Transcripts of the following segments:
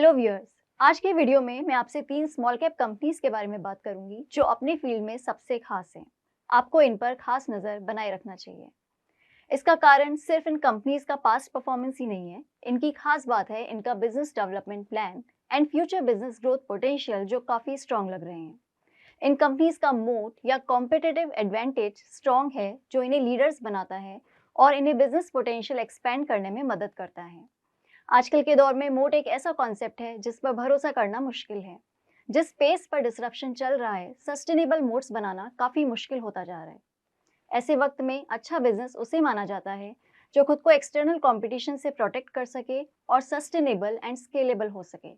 Hello viewers. आज के video में मैं आपसे तीन स्मॉल कैप कंपनीज के बारे में बात करूंगी जो अपने फील्ड में सबसे खास हैं। आपको इन पर खास नज़र बनाए रखना चाहिए। इसका कारण सिर्फ इन कंपनीज का पास्ट परफॉर्मेंस ही नहीं है, इनकी खास बात है इनका business development plan and future business growth potential जो काफ़ी स्ट्रॉन्ग लग रहे हैं। इन कंपनीज का मोट या कॉम्पिटिटिव एडवांटेज स्ट्रॉन्ग है जो इन्हें लीडर्स बनाता है और इन्हें बिजनेस पोटेंशियल एक्सपेंड करने में मदद करता है। आजकल के दौर में मोट एक ऐसा कॉन्सेप्ट है जिस पर भरोसा करना मुश्किल है। जिस पेस पर डिसरप्शन चल रहा है, सस्टेनेबल मोड्स बनाना काफी मुश्किल होता जा रहा है। ऐसे वक्त में अच्छा बिजनेस उसे माना जाता है जो खुद को एक्सटर्नल कंपटीशन से प्रोटेक्ट कर सके और सस्टेनेबल एंड स्केलेबल हो सके।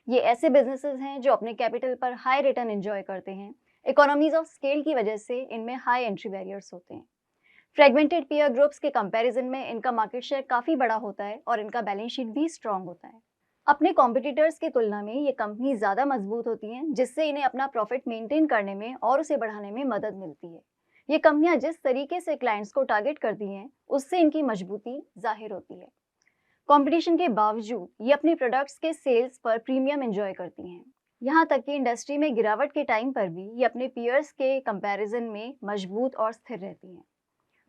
ये ऐसे बिजनेसेस हैं जो अपने कैपिटल पर हाई रिटर्न एंजॉय करते हैं। इकोनॉमीज ऑफ स्केल की वजह से इनमें हाई एंट्री बैरियर्स होते हैं। फ्रेगमेंटेड पीयर ग्रुप्स के कंपैरिजन में इनका मार्केट शेयर काफ़ी बड़ा होता है और इनका बैलेंस शीट भी स्ट्रांग होता है। अपने कॉम्पिटिटर्स की तुलना में ये कंपनी ज़्यादा मजबूत होती हैं, जिससे इन्हें अपना प्रॉफिट मेंटेन करने में और उसे बढ़ाने में मदद मिलती है। ये कंपनियां जिस तरीके से क्लाइंट्स को टारगेट करती हैं, उससे इनकी मजबूती जाहिर होती है। कंपटीशन के बावजूद ये अपने प्रोडक्ट्स के सेल्स पर प्रीमियम एंजॉय करती हैं। यहाँ तक कि इंडस्ट्री में गिरावट के टाइम पर भी ये अपने पीयर्स के कंपैरिजन में मजबूत और स्थिर रहती हैं।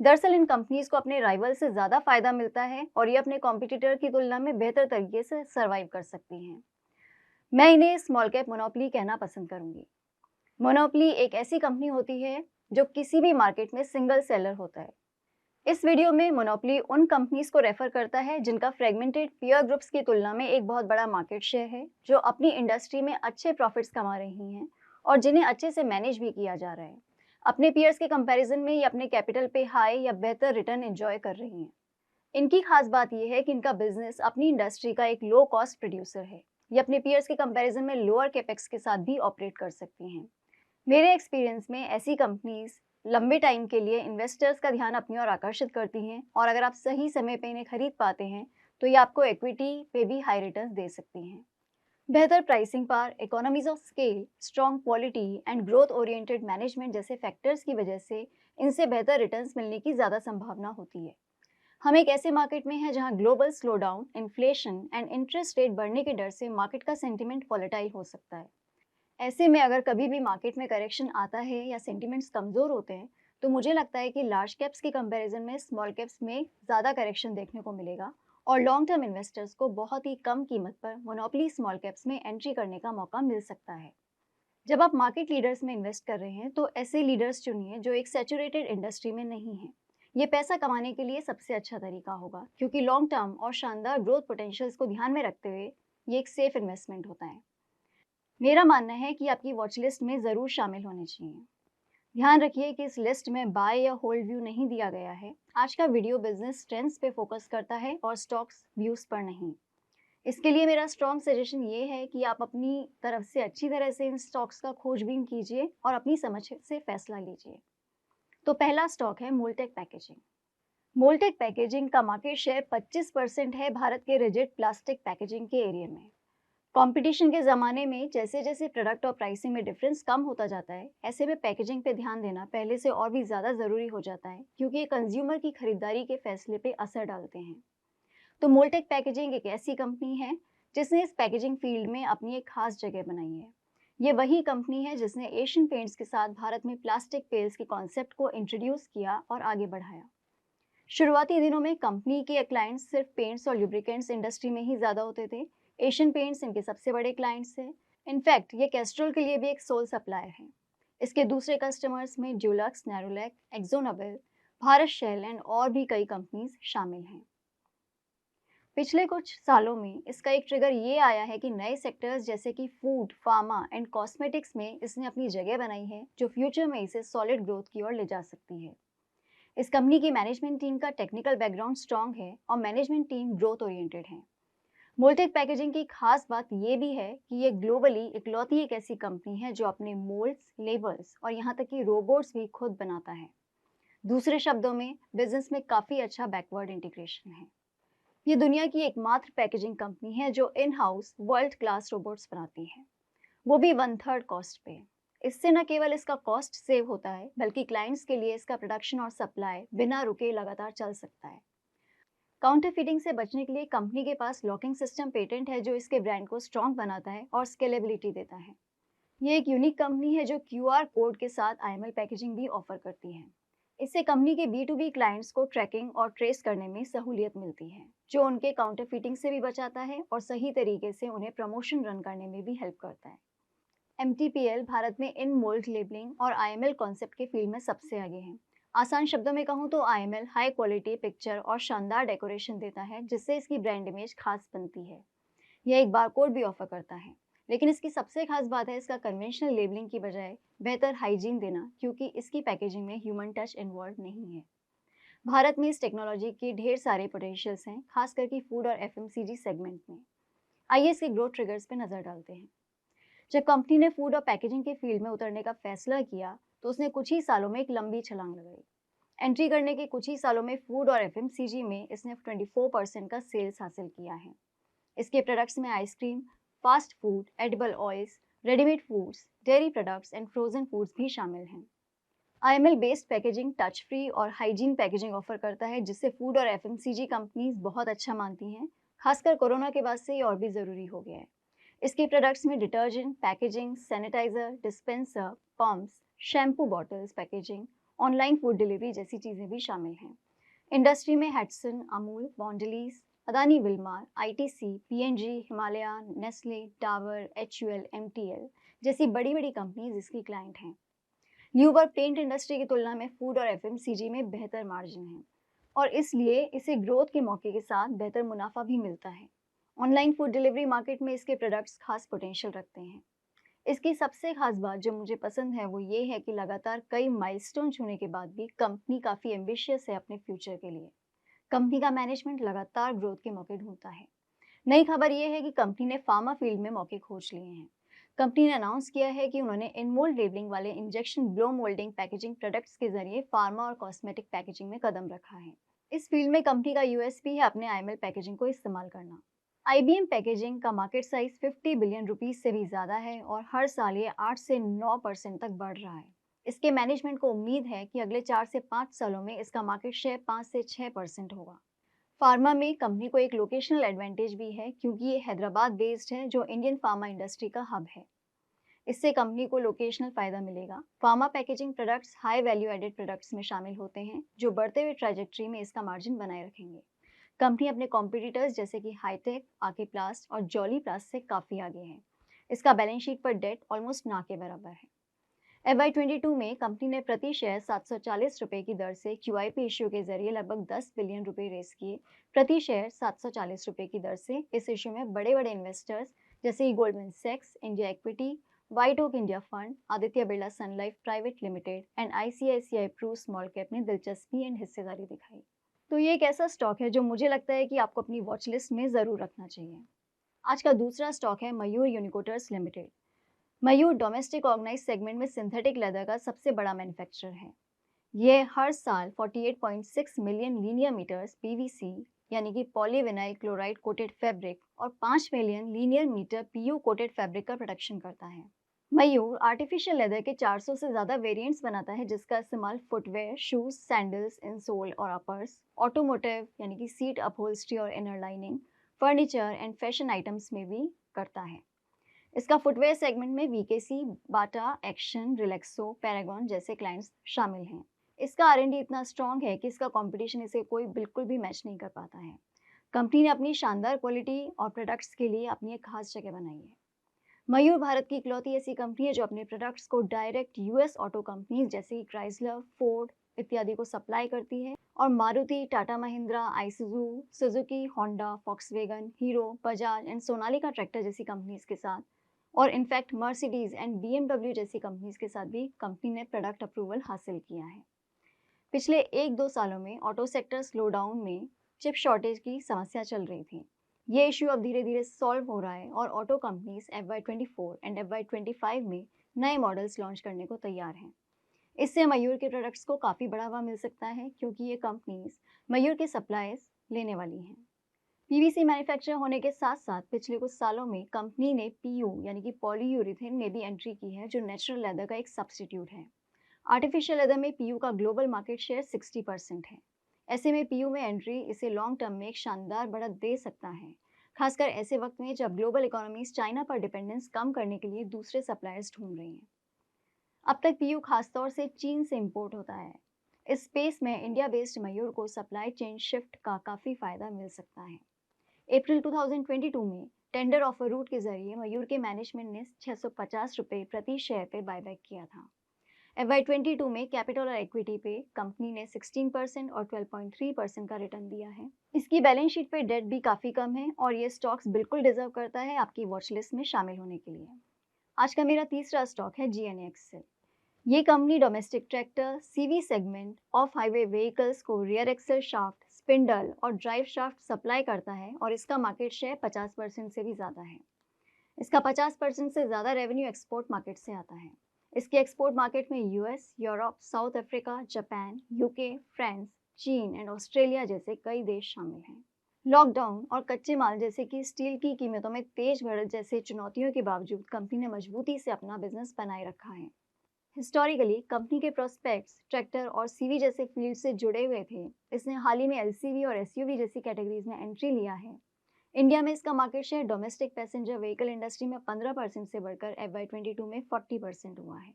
दरअसल इन कंपनीज को अपने राइवल से ज़्यादा फायदा मिलता है और ये अपने कॉम्पिटिटर की तुलना में बेहतर तरीके से सर्वाइव कर सकती हैं। मैं इन्हें स्मॉल कैप मोनोपोली कहना पसंद करूंगी। मोनोपोली एक ऐसी कंपनी होती है जो किसी भी मार्केट में सिंगल सेलर होता है। इस वीडियो में मोनोपोली उन कंपनीज को रेफर करता है जिनका फ्रेगमेंटेड पीयर ग्रुप्स की तुलना में एक बहुत बड़ा मार्केट शेयर है, जो अपनी इंडस्ट्री में अच्छे प्रॉफिट्स कमा रही हैं और जिन्हें अच्छे से मैनेज भी किया जा रहा है। अपने पीयर्स के कंपैरिजन में ये अपने कैपिटल पे हाई या बेहतर रिटर्न एंजॉय कर रही हैं। इनकी खास बात यह है कि इनका बिजनेस अपनी इंडस्ट्री का एक लो कॉस्ट प्रोड्यूसर है। ये अपने पीयर्स के कंपैरिजन में लोअर कैपेक्स के साथ भी ऑपरेट कर सकती हैं। मेरे एक्सपीरियंस में ऐसी कंपनीज लंबे टाइम के लिए इन्वेस्टर्स का ध्यान अपनी ओर आकर्षित करती हैं और अगर आप सही समय पे इन्हें खरीद पाते हैं तो ये आपको इक्विटी पे भी हाई रिटर्न्स दे सकती हैं। बेहतर pricing power, economies of scale, strong quality and growth oriented management जैसे फैक्टर्स की वजह से इनसे बेहतर रिटर्न्स मिलने की ज़्यादा संभावना होती है। हम एक ऐसे मार्केट में हैं जहां global slowdown, inflation and interest rate बढ़ने के डर से मार्केट का सेंटिमेंट वॉलेटाइल हो सकता है। ऐसे में अगर कभी भी मार्केट में करेक्शन आता है या सेंटिमेंट्स कमज़ोर होते हैं, तो मुझे लगता है कि लार्ज कैप्स के कंपैरिजन में स्मॉल कैप्स में ज़्यादा करेक्शन देखने को मिलेगा और लॉन्ग टर्म इन्वेस्टर्स को बहुत ही कम कीमत पर मोनोपोली स्मॉल कैप्स में एंट्री करने का मौका मिल सकता है। जब आप मार्केट लीडर्स में इन्वेस्ट कर रहे हैं तो ऐसे लीडर्स चुनिए जो एक सैचुरेटेड इंडस्ट्री में नहीं हैं। ये पैसा कमाने के लिए सबसे अच्छा तरीका होगा, क्योंकि लॉन्ग टर्म और शानदार ग्रोथ पोटेंशियल्स को ध्यान में रखते हुए ये एक सेफ इन्वेस्टमेंट होता है। मेरा मानना है कि आपकी वॉच लिस्ट में ज़रूर शामिल होने चाहिए। ध्यान रखिए कि इस लिस्ट में बाय या होल्ड व्यू नहीं दिया गया है। आज का वीडियो बिजनेस ट्रेंड्स पे फोकस करता है और स्टॉक्स व्यूज पर नहीं। इसके लिए मेरा स्ट्रॉन्ग सजेशन ये है कि आप अपनी तरफ से अच्छी तरह से इन स्टॉक्स का खोजबीन कीजिए और अपनी समझ से फैसला लीजिए। तो पहला स्टॉक है मोल्टेक पैकेजिंग। मोल्टेक पैकेजिंग का मार्केट शेयर 25% है भारत के रिजिड प्लास्टिक पैकेजिंग के एरिया में। कंपटीशन के ज़माने में जैसे जैसे प्रोडक्ट और प्राइसिंग में डिफरेंस कम होता जाता है, ऐसे में पैकेजिंग पे ध्यान देना पहले से और भी ज़्यादा ज़रूरी हो जाता है, क्योंकि ये कंज्यूमर की खरीदारी के फैसले पे असर डालते हैं। तो मोल्टेक पैकेजिंग एक ऐसी कंपनी है जिसने इस पैकेजिंग फील्ड में अपनी एक खास जगह बनाई है। ये वही कंपनी है जिसने एशियन पेंट्स के साथ भारत में प्लास्टिक पेल्स के कॉन्सेप्ट को इंट्रोड्यूस किया और आगे बढ़ाया। शुरुआती दिनों में कंपनी के क्लाइंट्स सिर्फ पेंट्स और लुब्रिकेंट्स इंडस्ट्री में ही ज़्यादा होते थे। एशियन पेंट्स इनके सबसे बड़े क्लाइंट्स हैं। इनफैक्ट ये कैस्ट्रोल के लिए भी एक सोल सप्लायर है। इसके दूसरे कस्टमर्स में Dulux, Nerolac, AkzoNobel, Bharat Shell and और भी कई कंपनीज शामिल हैं। पिछले कुछ सालों में इसका एक ट्रिगर ये आया है कि नए सेक्टर्स जैसे कि फूड, फार्मा एंड कॉस्मेटिक्स में इसने अपनी जगह बनाई है, जो फ्यूचर में इसे सॉलिड ग्रोथ की ओर ले जा सकती है। इस कंपनी की मैनेजमेंट टीम का टेक्निकल बैकग्राउंड स्ट्रांग है और मैनेजमेंट टीम ग्रोथ ओरिएंटेड है। मोल्टेक पैकेजिंग की खास बात यह भी है कि ये ग्लोबली इकलौती एक ऐसी कंपनी है जो अपने मोल्ड्स, लेबल्स और यहाँ तक कि रोबोट्स भी खुद बनाता है। दूसरे शब्दों में, बिजनेस में काफ़ी अच्छा बैकवर्ड इंटीग्रेशन है। ये दुनिया की एकमात्र पैकेजिंग कंपनी है जो in house world class robots बनाती है, वो भी 1/3 कॉस्ट पे। इससे न केवल इसका कॉस्ट सेव होता है, बल्कि क्लाइंट्स के लिए इसका प्रोडक्शन और सप्लाई बिना रुके लगातार चल सकता है। काउंटरफीटिंग से बचने के लिए कंपनी के पास लॉकिंग सिस्टम पेटेंट है जो इसके ब्रांड को स्ट्रॉन्ग बनाता है और स्केलेबिलिटी देता है। ये एक यूनिक कंपनी है जो क्यूआर कोड के साथ आईएमएल पैकेजिंग भी ऑफर करती है। इससे कंपनी के बी टू बी क्लाइंट्स को ट्रैकिंग और ट्रेस करने में सहूलियत मिलती है, जो उनके काउंटरफीटिंग से भी बचाता है और सही तरीके से उन्हें प्रमोशन रन करने में भी हेल्प करता है। एमटीपीएल भारत में इन मोल्ड लेबलिंग और आईएमएल कॉन्सेप्ट के फील्ड में सबसे आगे है। आसान शब्दों में कहूँ तो आईएमएल हाई क्वालिटी पिक्चर और शानदार डेकोरेशन देता है, जिससे इसकी ब्रांड इमेज खास बनती है। यह एक बारकोड भी ऑफर करता है, लेकिन इसकी सबसे खास बात है इसका कन्वेंशनल लेबलिंग की बजाय बेहतर हाइजीन देना, क्योंकि इसकी पैकेजिंग में ह्यूमन टच इन्वॉल्व नहीं है। भारत में इस टेक्नोलॉजी के ढेर सारे पोटेंशियल्स हैं, खास करके फूड और एफएमसीजी सेगमेंट में। आइए इसके ग्रोथ ट्रिगर्स पे नजर डालते हैं। जब कंपनी ने फूड और पैकेजिंग के फील्ड में उतरने का फैसला किया, तो उसने कुछ ही सालों में एक लंबी छलांग लगाई। एंट्री करने के कुछ ही सालों में फूड और एफएमसीजी में इसने 24% का सेल्स हासिल किया है। इसके प्रोडक्ट्स में ice cream, fast food, edible oils, readymade foods, dairy products and frozen foods भी शामिल हैं। आईएमएल बेस्ड पैकेजिंग टच फ्री और हाइजीन पैकेजिंग ऑफर करता है, जिससे फूड और एफएमसीजी कंपनीज बहुत अच्छा मानती हैं। खासकर कोरोना के बाद से ये और भी ज़रूरी हो गया है। इसके प्रोडक्ट्स में detergent, packaging, sanitiser, dispenser, pumps, shampoo bottles packaging, online food delivery जैसी चीज़ें भी शामिल हैं। इंडस्ट्री में हैट्सन, अमूल, बॉन्डलीज, Adani Wilmar, ITC, PNG, Himalaya, Nestle, Dabur, HUL, MTL जैसी बड़ी बड़ी कंपनीज इसकी क्लाइंट हैं। ल्यूबर पेंट इंडस्ट्री की तुलना में फूड और एफएमसीजी में बेहतर मार्जिन है, और इसलिए इसे ग्रोथ के मौके के साथ बेहतर मुनाफा भी मिलता है। ऑनलाइन फूड डिलीवरी मार्केट में इसके प्रोडक्ट्स खास पोटेंशियल रखते हैं। इसकी सबसे खास बात जो मुझे पसंद है वो ये है कि लगातार कई माइलस्टोन छूने के बाद भी कंपनी काफ़ी एम्बिशियस है अपने फ्यूचर के लिए। कंपनी का मैनेजमेंट लगातार ग्रोथ के मौके ढूंढता है। नई खबर यह है कि कंपनी ने फार्मा फील्ड में मौके खोज लिए हैं। कंपनी ने अनाउंस किया है कि उन्होंने इनमोल्ड लेबलिंग वाले injection blow moulding packaging products के जरिए फार्मा और कॉस्मेटिक पैकेजिंग में कदम रखा है। इस फील्ड में कंपनी का यूएसपी है अपने आईएमएल पैकेजिंग को इस्तेमाल करना। आईबीएम पैकेजिंग का मार्केट साइज 50 बिलियन रुपीज से भी ज्यादा है और हर साल ये 8 से 9% तक बढ़ रहा है। इसके मैनेजमेंट को उम्मीद है कि अगले 4 से 5 सालों में इसका मार्केट शेयर 5 से 6% होगा। फार्मा में कंपनी को एक लोकेशनल एडवांटेज भी है, क्योंकि ये हैदराबाद बेस्ड है जो इंडियन फार्मा इंडस्ट्री का हब है। इससे कंपनी को लोकेशनल फायदा मिलेगा। Pharma packaging products high value added products में शामिल होते हैं, जो बढ़ते हुए ट्रैजेक्टरी में इसका मार्जिन बनाए रखेंगे। कंपनी अपने कॉम्पिटिटर्स जैसे कि हाईटेक, आके प्लास्ट और जॉली प्लास्ट से काफ़ी आगे है। इसका बैलेंस शीट पर डेट ऑलमोस्ट ना के बराबर है। FY22 में कंपनी ने प्रति शेयर 740 रुपये की दर से QIP इश्यू के जरिए लगभग 10 बिलियन रुपए रेस किए। प्रति शेयर 740 रुपये की दर से इस इश्यू में बड़े बड़े इन्वेस्टर्स जैसे कि गोल्डमैन सैक्स, India equity, White Oak India fund, Aditya Birla Sun Life private limited and ICICI Pru small cap ने दिलचस्पी एंड हिस्सेदारी दिखाई। तो ये एक ऐसा स्टॉक है जो मुझे लगता है कि आपको अपनी वॉच लिस्ट में ज़रूर रखना चाहिए। आज का दूसरा स्टॉक है मयूर यूनिकोटर्स लिमिटेड। मयूर डोमेस्टिक ऑर्गेनाइज सेगमेंट में सिंथेटिक लेदर का सबसे बड़ा मैन्युफैक्चरर है। यह हर साल 48.6 मिलियन लीनियर मीटर्स PVC यानी कि पॉलीविनाइल क्लोराइड कोटेड फैब्रिक और 5 million linear metre PU coated fabric का प्रोडक्शन करता है। मयूर आर्टिफिशियल लेदर के 400 से ज़्यादा वेरिएंट्स बनाता है, जिसका इस्तेमाल फुटवेयर, शूज, सैंडल्स, इंसोल और अपर्स, ऑटोमोटिव यानी कि सीट अपहोल्स्ट्री और inner lining, furniture and fashion items में भी करता है। इसका फुटवेयर सेगमेंट में वीकेसी, बाटा, एक्शन, रिलैक्सो, पैरागॉन जैसे क्लाइंट्स शामिल हैं। इसका R&D इतना स्ट्रॉन्ग है कि इसका कंपटीशन इसे कोई बिल्कुल भी मैच नहीं कर पाता है। कंपनी ने अपनी शानदार क्वालिटी और प्रोडक्ट्स के लिए अपनी एक खास जगह बनाई है। मयूर भारत की इकलौती ऐसी कंपनी है जो अपने प्रोडक्ट्स को डायरेक्ट US ऑटो कंपनीज जैसे कि क्राइसलर, फोर्ड इत्यादि को सप्लाई करती है, और Maruti, Tata Mahindra, Isuzu, Suzuki, Honda, Volkswagen, hero, Bajaj and Sonalika tractor जैसी कंपनीज के साथ, और इनफैक्ट मर्सिडीज एंड BMW जैसी कंपनीज के साथ भी कंपनी ने प्रोडक्ट अप्रूवल हासिल किया है। पिछले 1-2 सालों में ऑटो सेक्टर स्लोडाउन में चिप शॉर्टेज की समस्या चल रही थी। ये इश्यू अब धीरे धीरे सॉल्व हो रहा है और auto companies FY24 and FY25 में नए मॉडल्स लॉन्च करने को तैयार हैं। इससे मयूर के प्रोडक्ट्स को काफ़ी बढ़ावा मिल सकता है, क्योंकि ये कंपनीज मयूर के सप्लाईज लेने वाली हैं। PVC मैन्युफैक्चर होने के साथ साथ पिछले कुछ सालों में कंपनी ने PU यानी कि पॉलीयूरेथेन में भी एंट्री की है, जो नेचुरल लेदर का एक सब्स्टिट्यूट है। आर्टिफिशियल लेदर में PU का ग्लोबल मार्केट शेयर 60% है। ऐसे में पीयू में एंट्री इसे लॉन्ग टर्म में एक शानदार बढ़त दे सकता है, खासकर ऐसे वक्त में जब ग्लोबल इकोनॉमीज चाइना पर डिपेंडेंस कम करने के लिए दूसरे सप्लायर्स ढूंढ रही हैं। अब तक पीयू खासतौर से चीन से इंपोर्ट होता है। इस स्पेस में इंडिया बेस्ड मयूर को सप्लाई चेन शिफ्ट का काफ़ी फायदा मिल सकता है। अप्रैल 2022 में टेंडर ऑफर रूट के जरिए मयूर के मैनेजमेंट ने 650 रुपये प्रति शेयर पे बायबैक किया था। FY22 में कैपिटल और इक्विटी पे कंपनी ने 16% और 12.3% का रिटर्न दिया है। इसकी बैलेंस शीट पे डेट भी काफ़ी कम है और ये स्टॉक्स बिल्कुल डिजर्व करता है आपकी वॉच लिस्ट में शामिल होने के लिए। आज का मेरा तीसरा स्टॉक है GNA एक्सेल। ये company domestic tractor, CV segment, of highway vehicles को रियर एक्सल शाफ्ट, स्पिंडल और ड्राइव शाफ्ट सप्लाई करता है और इसका मार्केट शेयर 50% से भी ज़्यादा है। इसका 50% से ज़्यादा रेवेन्यू एक्सपोर्ट मार्केट से आता है। इसके एक्सपोर्ट मार्केट में US, Europe, south Africa, Japan, UK, France, चीन एंड ऑस्ट्रेलिया जैसे कई देश शामिल हैं। लॉकडाउन और कच्चे माल जैसे कि स्टील की कीमतों में तेज बढ़त जैसे चुनौतियों के बावजूद कंपनी ने मजबूती से अपना बिजनेस बनाए रखा है। हिस्टोरिकली कंपनी के प्रोस्पेक्ट्स ट्रैक्टर और CV जैसे फील्ड से जुड़े हुए थे। इसने हाल ही में LCV और SUV जैसी कैटेगरीज में एंट्री लिया है। इंडिया में इसका market share domestic passenger vehicle industry में 15% से बढ़कर FY22 में 40% हुआ है।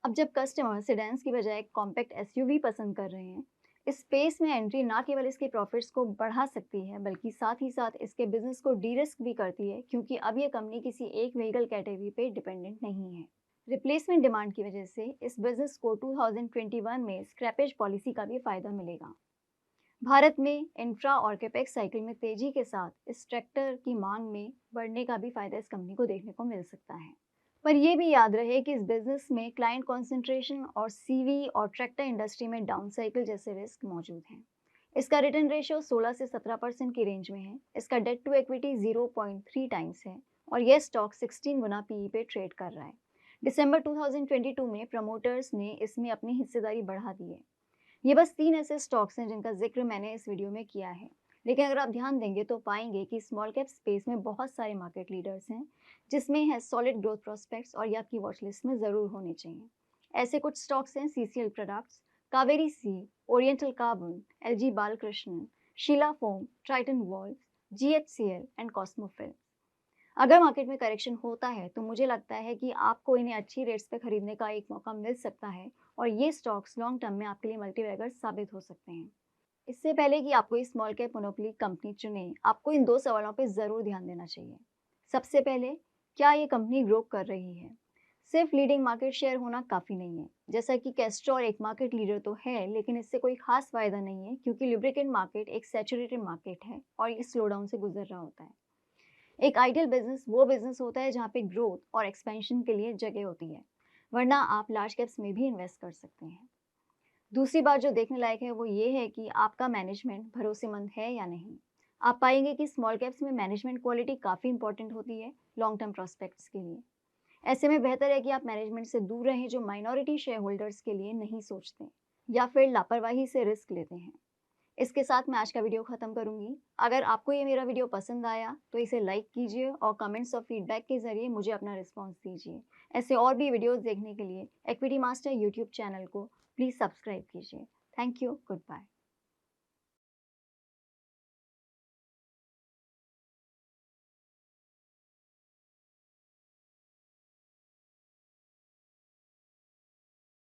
अब जब कस्टमर सेडान्स की बजाय कॉम्पैक्ट SUV पसंद कर रहे हैं, इस स्पेस में एंट्री ना केवल इसके प्रॉफिट्स को बढ़ा सकती है बल्कि साथ ही साथ इसके बिजनेस को डी रिस्क भी करती है, क्योंकि अब यह कंपनी किसी एक व्हीकल कैटेगरी पे डिपेंडेंट नहीं है। रिप्लेसमेंट डिमांड की वजह से इस बिजनेस को 2021 में स्क्रैपेज पॉलिसी का भी फायदा मिलेगा। भारत में इंफ्रा और कैपेक्स साइकिल में तेजी के साथ इस ट्रैक्टर की मांग में बढ़ने का भी फायदा इस कंपनी को देखने को मिल सकता है। पर यह भी याद रहे कि इस बिजनेस में क्लाइंट कॉन्सेंट्रेशन और CV और ट्रैक्टर इंडस्ट्री में डाउन साइकिल जैसे रिस्क मौजूद हैं। इसका रिटर्न रेशियो 16 से 17% की रेंज में है। इसका डेट टू इक्विटी 0.3 टाइम्स है और यह स्टॉक 16 गुना PE पे ट्रेड कर रहा है। दिसंबर 2022 में प्रमोटर्स ने इसमें अपनी हिस्सेदारी बढ़ा दी है। ये बस 3 ऐसे स्टॉक्स हैं जिनका जिक्र मैंने इस वीडियो में किया है, लेकिन अगर आप ध्यान देंगे तो पाएंगे कि स्मॉल कैप स्पेस में बहुत सारे मार्केट लीडर्स हैं जिसमें है सॉलिड ग्रोथ प्रोस्पेक्ट्स और ये आपकी वॉच लिस्ट में ज़रूर होने चाहिए। ऐसे कुछ स्टॉक्स हैं CCL products, Kaveri seed, oriental carbon, LG Balakrishnan, Sheela foam, Triton valve, GHCL and Cosmofil. अगर मार्केट में करेक्शन होता है तो मुझे लगता है कि आपको इन्हें अच्छी रेट्स पे खरीदने का एक मौका मिल सकता है और ये स्टॉक्स लॉन्ग टर्म में आपके लिए मल्टीबैगर साबित हो सकते हैं। इससे पहले कि आप कोई स्मॉल कैप मोनोपोली कंपनी चुनें, आपको इन 2 सवालों पे ज़रूर ध्यान देना चाहिए। सबसे पहले, क्या ये कंपनी ग्रो कर रही है? सिर्फ लीडिंग मार्केट शेयर होना काफ़ी नहीं है। जैसा कि कैस्ट्रॉल एक मार्केट लीडर तो है, लेकिन इससे कोई खास फायदा नहीं है क्योंकि लुब्रिकेंट मार्केट एक सैचुरेटेड मार्केट है और ये स्लो डाउन से गुजर रहा होता है। एक आइडियल बिजनेस वो बिजनेस होता है जहाँ पे ग्रोथ और एक्सपेंशन के लिए जगह होती है, वरना आप लार्ज कैप्स में भी इन्वेस्ट कर सकते हैं। दूसरी बात जो देखने लायक है वो ये है कि आपका मैनेजमेंट भरोसेमंद है या नहीं। आप पाएंगे कि स्मॉल कैप्स में मैनेजमेंट क्वालिटी काफ़ी इंपॉर्टेंट होती है लॉन्ग टर्म प्रोस्पेक्ट्स के लिए। ऐसे में बेहतर है कि आप मैनेजमेंट से दूर रहें जो माइनॉरिटी शेयर होल्डर्स के लिए नहीं सोचते या फिर लापरवाही से रिस्क लेते हैं। इसके साथ मैं आज का वीडियो ख़त्म करूंगी। अगर आपको ये मेरा वीडियो पसंद आया तो इसे लाइक कीजिए और कमेंट्स और फीडबैक के ज़रिए मुझे अपना रिस्पॉन्स दीजिए। ऐसे और भी वीडियोस देखने के लिए इक्विटी मास्टर यूट्यूब चैनल को प्लीज़ सब्सक्राइब कीजिए। Thank you, good bye.